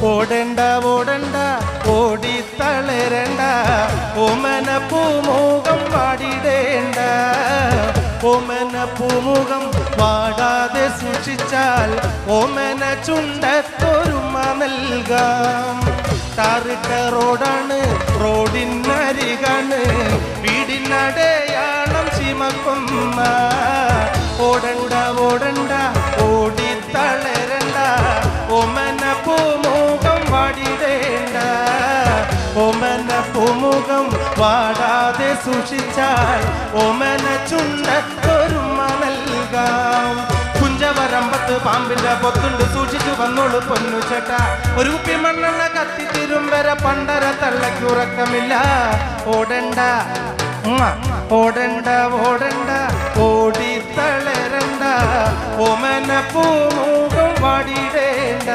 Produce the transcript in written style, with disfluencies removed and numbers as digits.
ഓടണ്ട ഓടണ്ട ഓടിത്തളരണ്ട ഓമന പൂമുഖം പാടിടേണ്ട ഓമന പൂമുഖം പാടാതെ സൂക്ഷിച്ചാൽ ഓമന ചുണ്ടത്തൊരുമ നൽകാം ടാറിട്ട റോഡാണ് റോഡിനരികാണ് വീടിനടയാളം ചുമക്കുന്ന ഓടണ്ട ഓടണ്ട ഓടിത്തളരണ്ട ഓമന പൂമുഖം വാടിടേണ്ട ഓമന പൂമുഖം വാടാതെ സൂക്ഷിച്ചാൽ ഓമന ചുണ്ടത്തൊരുമ നൽകാം കുഞ്ചവരമ്പത്ത് പാമ്പിന്റെ പൊത്തുണ്ട് സൂക്ഷിച്ചു വന്നോളൂ പൊന്നു ചേട്ട ഒരു കുപ്പി മണ്ണെണ്ണ കത്തിത്തിരും വരെ പണ്ടര തള്ളക്കുറക്കമില്ല ഓടണ്ട ഓടണ്ട ഓടണ്ട ഓടിത്തളരണ്ട ഓമന പൂമുഖം വാടിടേണ്ട